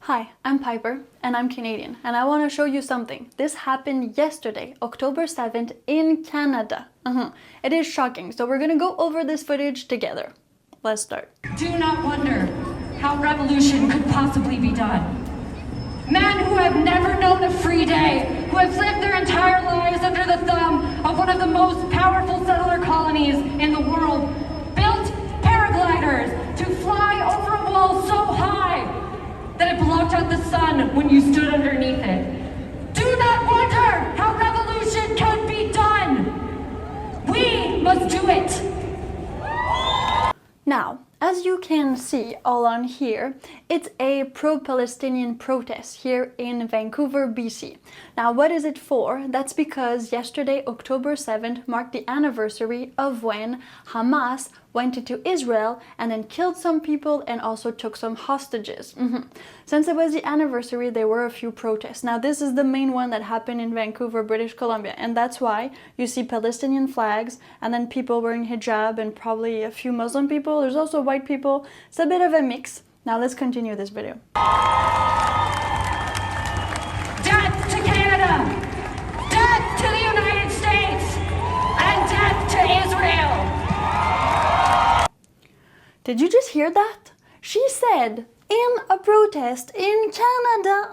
Hi, I'm Piper, and I'm Canadian, and I want to show you something. This happened yesterday, October 7th, in Canada. It is shocking, so we're gonna go over this footage together. Let's start. Do not wonder how revolution could possibly be done. Men who have never known a free day, who have lived their entire lives under the thumb of one of the most powerful settler colonies in the world, built paragliders to fly over a wall so high that it blocked out the sun when you stood underneath it. Do not wonder how revolution could be done. We must do it. Now, as you can see all on here, it's a pro-Palestinian protest here in Vancouver, BC. Now, what is it for? That's because yesterday, October 7th, marked the anniversary of when Hamas went into Israel and then killed some people and also took some hostages. Since it was the anniversary, there were a few protests. Now, this is the main one that happened in Vancouver, British Columbia, and that's why you see Palestinian flags and then people wearing hijab and probably a few Muslim people. There's also white people. It's a bit of a mix. Now, let's continue this video. Death to Canada! Death to the United States! And death to Israel! Did you just hear that? She said in a protest in Canada,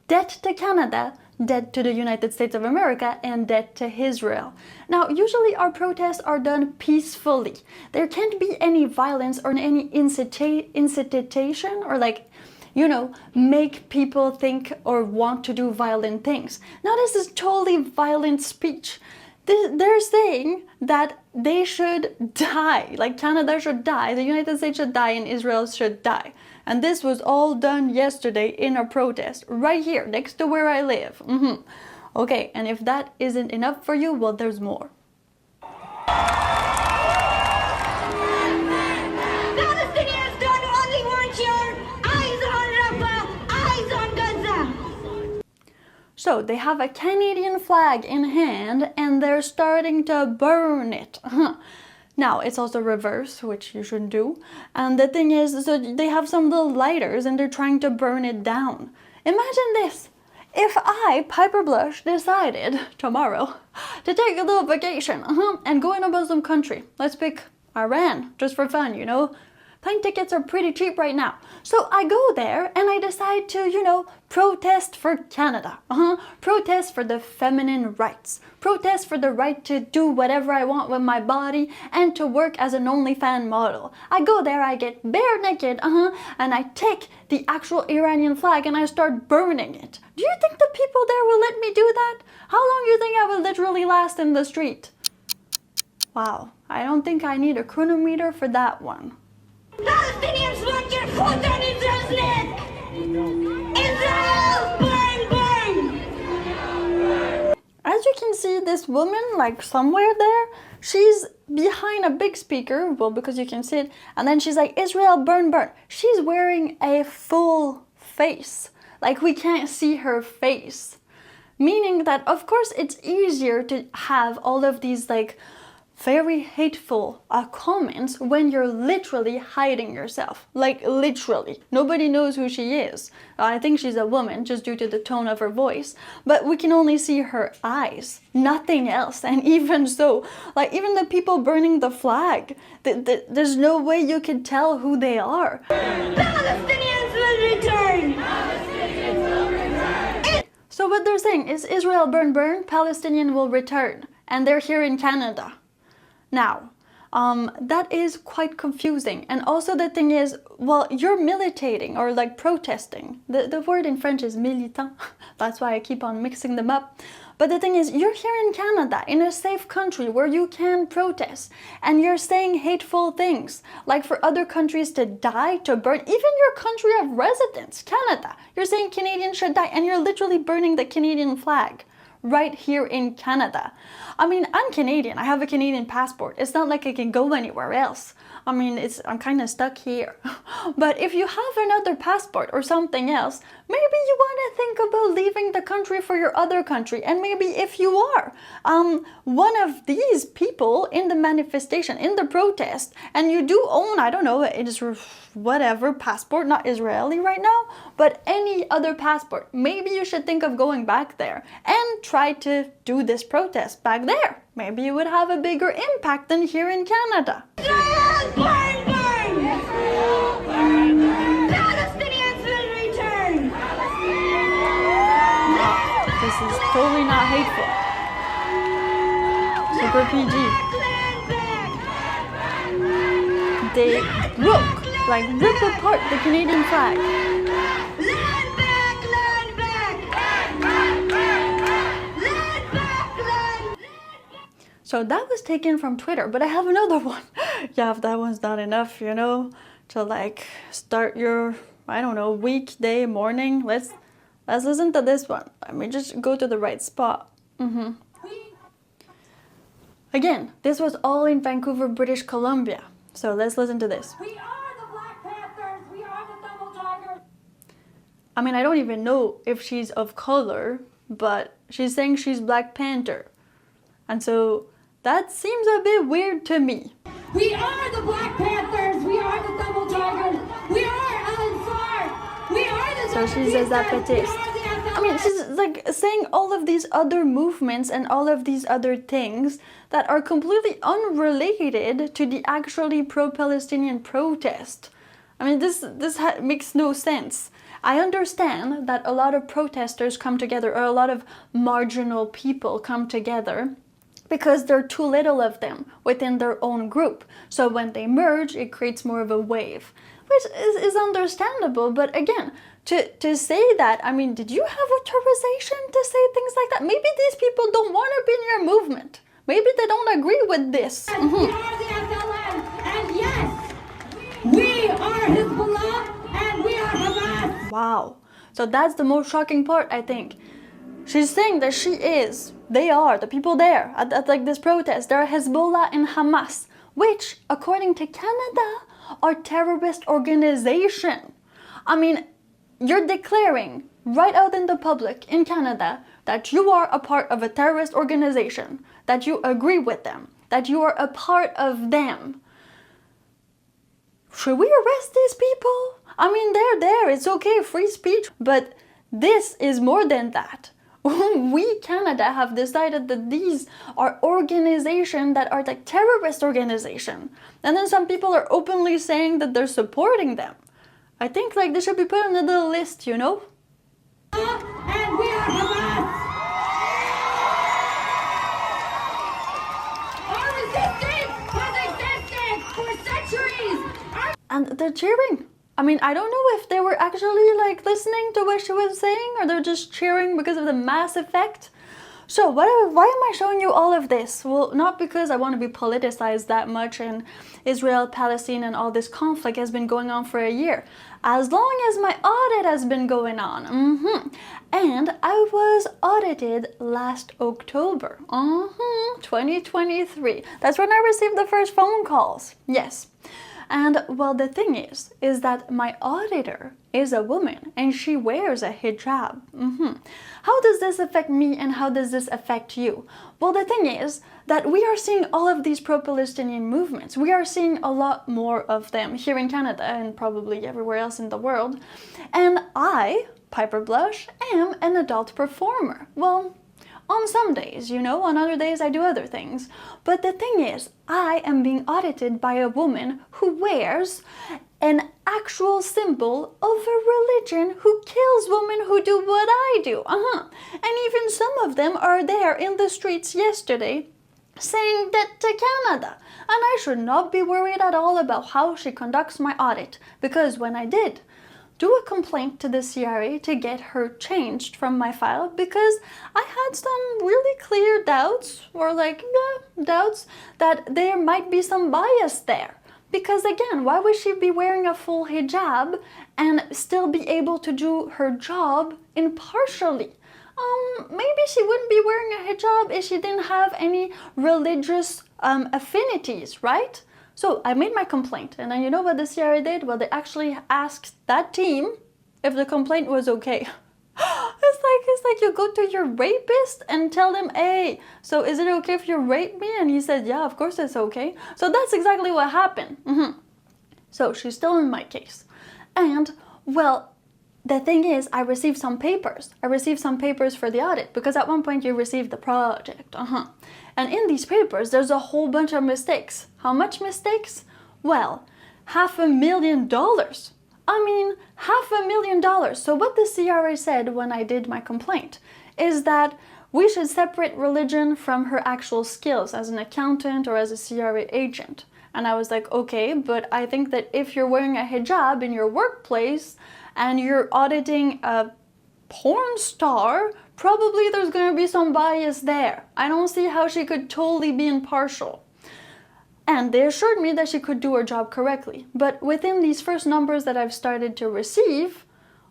death to Canada, death to the United States of America, and death to Israel. Now, usually our protests are done peacefully. There can't be any violence or any incitation or make people think or want to do violent things. Now, this is totally violent speech. They're saying that they should die, like Canada should die, the United States should die, and Israel should die. And this was all done yesterday in a protest, right here, next to where I live. Okay, and if that isn't enough for you, well, there's more. Palestinians don't only want your eyes on Rafah, eyes on Gaza. So they have a Canadian flag in hand and they're starting to burn it. Now, it's also reverse, which you shouldn't do. And the thing is, so they have some little lighters and they're trying to burn it down. Imagine this. If I, Piper Blush, decided tomorrow to take a little vacation and go in a Muslim country. Let's pick Iran, just for fun, you know. Plane tickets are pretty cheap right now. So I go there and I decide to, protest for Canada. Protest for the feminine rights. Protest for the right to do whatever I want with my body and to work as an OnlyFans model. I go there, I get bare naked, and I take the actual Iranian flag and I start burning it. Do you think the people there will let me do that? How long do you think I will literally last in the street? Wow, I don't think I need a chronometer for that one. Palestinians want your foot on Israel's neck! Israel, burn, burn! As you can see, this woman, somewhere there, she's behind a big speaker, well, because you can see it, and then she's like, Israel, burn, burn. She's wearing a full face. We can't see her face. Meaning that, of course, it's easier to have all of these, very hateful comments when you're literally hiding yourself. Literally. Nobody knows who she is. I think she's a woman just due to the tone of her voice. But we can only see her eyes. Nothing else. And even so, even the people burning the flag, there's no way you can tell who they are. Palestinians will return! Palestinians will return! So what they're saying is Israel burn, burn, Palestinian will return. And they're here in Canada. Now, that is quite confusing. And also the thing is, well, you're militating or protesting. The word in French is militant. That's why I keep on mixing them up. But the thing is, you're here in Canada, in a safe country where you can protest. And you're saying hateful things. For other countries to die, to burn, even your country of residence, Canada. You're saying Canadians should die and you're literally burning the Canadian flag. Right here in Canada. I mean, I'm Canadian. I have a Canadian passport. It's not like I can go anywhere else. I mean, I'm kind of stuck here. But if you have another passport or something else, maybe you want to think about leaving the country for your other country. And maybe if you are one of these people in the manifestation, in the protest, and you do own, I don't know, it's whatever passport, not Israeli right now, but any other passport, maybe you should think of going back there and try to do this protest back there. Maybe you would have a bigger impact than here in Canada. Israel, burn, burn! Israel, burn, burn! Palestinians will return! This is totally not hateful. Super PG. They rip apart the Canadian flag. Land back, land back! Land back, land back! So that was taken from Twitter, but I have another one. Yeah, if that one's not enough, you know, to like start your, I don't know, weekday morning. Let's listen to this one. Let me just go to the right spot. Again, this was all in Vancouver, British Columbia. So let's listen to this. We are the Black Panthers. We are the Double Tigers. I mean, I don't even know if she's of color, but she's saying she's Black Panther. And so that seems a bit weird to me. We are the Black Panthers. We are the Double Tigers. We are Al-Ansar. We are the So she's a Zapatist. I mean, she's like saying all of these other movements and all of these other things that are completely unrelated to the actually pro-Palestinian protest. I mean, this makes no sense. I understand that a lot of protesters come together, or a lot of marginal people come together, because there are too little of them within their own group. So when they merge, it creates more of a wave, which is understandable. But again, to say that, I mean, did you have authorization to say things like that? Maybe these people don't want to be in your movement. Maybe they don't agree with this. We are the SLN, and yes, we are Hezbollah, and we are Hamas. Wow. So that's the most shocking part, I think. She's saying that they are, the people there at like this protest, they're Hezbollah and Hamas, which, according to Canada, are terrorist organization. I mean, you're declaring right out in the public in Canada that you are a part of a terrorist organization, that you agree with them, that you are a part of them. Should we arrest these people? I mean, they're there, it's okay, free speech, but this is more than that. We, Canada, have decided that these are organizations that are like terrorist organizations. And then some people are openly saying that they're supporting them. I think like they should be put on the little list, you know? And we are Hamas. Our resistance has existed for centuries. And they're cheering. I mean, I don't know if they were actually like listening to what she was saying, or they're just cheering because of the mass effect. So why am I showing you all of this? Well, not because I want to be politicized that much, and Israel, Palestine, and all this conflict has been going on for a year. As long as my audit has been going on. And I was audited last October. 2023. That's when I received the first phone calls. Yes. And well, the thing is that my auditor is a woman and she wears a hijab. How does this affect me and how does this affect you? Well, the thing is that we are seeing all of these pro-Palestinian movements. We are seeing a lot more of them here in Canada and probably everywhere else in the world. And I, Piper Blush, am an adult performer. Well, on some days, you know, on other days I do other things. But the thing is, I am being audited by a woman who wears an actual symbol of a religion who kills women who do what I do. And even some of them are there in the streets yesterday saying that to Canada. And I should not be worried at all about how she conducts my audit, because when I did do a complaint to the CRA to get her changed from my file, because I had some really clear doubts, or doubts that there might be some bias there. Because again, why would she be wearing a full hijab and still be able to do her job impartially? Maybe she wouldn't be wearing a hijab if she didn't have any religious affinities, right? So I made my complaint, and then you know what the CRA did? Well, they actually asked that team if the complaint was okay. It's like you go to your rapist and tell them, hey, so is it okay if you rape me? And he said, yeah, of course it's okay. So that's exactly what happened. So she's still in my case. And, well, the thing is, I received some papers. I received some papers for the audit, because at one point you received the project. And in these papers, there's a whole bunch of mistakes. How much mistakes? Well, $500,000. I mean, $500,000. So what the CRA said when I did my complaint is that we should separate religion from her actual skills as an accountant or as a CRA agent. And I was like, okay, but I think that if you're wearing a hijab in your workplace and you're auditing a porn star, probably there's going to be some bias there. I don't see how she could totally be impartial. And they assured me that she could do her job correctly. But within these first numbers that I've started to receive,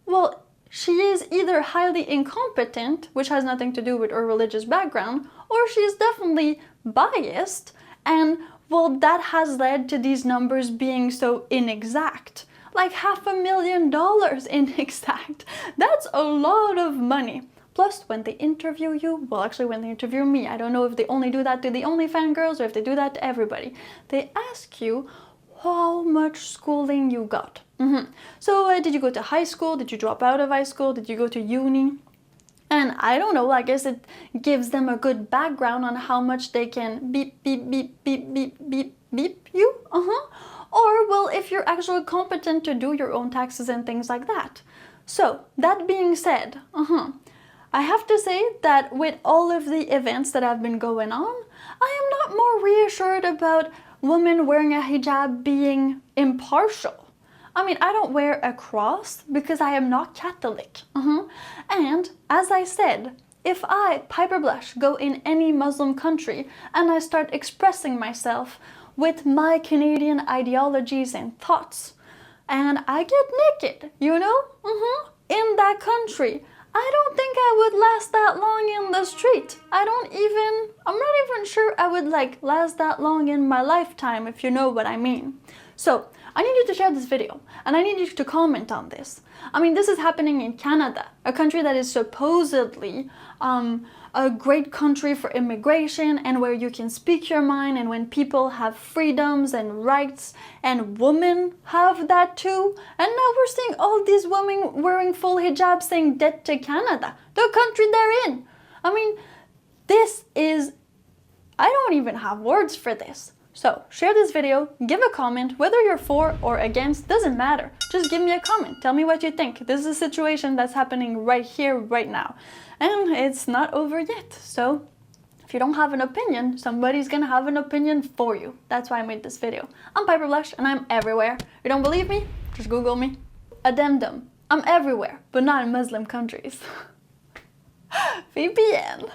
well, she is either highly incompetent, which has nothing to do with her religious background, or she is definitely biased, and, well, that has led to these numbers being so inexact. Like $500,000 inexact. That's a lot of money. Plus, when they interview you, well, actually when they interview me, I don't know if they only do that to the OnlyFans girls or if they do that to everybody. They ask you how much schooling you got. So did you go to high school? Did you drop out of high school? Did you go to uni? And I don't know, I guess it gives them a good background on how much they can beep, beep, beep, beep, beep, beep, beep you. Or, well, if you're actually competent to do your own taxes and things like that. So, that being said, I have to say that with all of the events that have been going on, I am not more reassured about women wearing a hijab being impartial. I mean, I don't wear a cross because I am not Catholic. And, as I said, if I, Piper Blush, go in any Muslim country and I start expressing myself with my Canadian ideologies and thoughts, and I get naked, you know, in that country, I don't think I would last that long in the street. I'm not even sure I would last that long in my lifetime, if you know what I mean. So, I need you to share this video, and I need you to comment on this. I mean, this is happening in Canada, a country that is supposedly a great country for immigration and where you can speak your mind and when people have freedoms and rights, and women have that too. And now we're seeing all these women wearing full hijab saying death to Canada, the country they're in. I mean, I don't even have words for this. So, share this video, give a comment, whether you're for or against, doesn't matter. Just give me a comment, tell me what you think. This is a situation that's happening right here, right now. And it's not over yet, so if you don't have an opinion, somebody's gonna have an opinion for you. That's why I made this video. I'm Piper Blush, and I'm everywhere. If you don't believe me, just Google me. Addendum, I'm everywhere, but not in Muslim countries. VPN.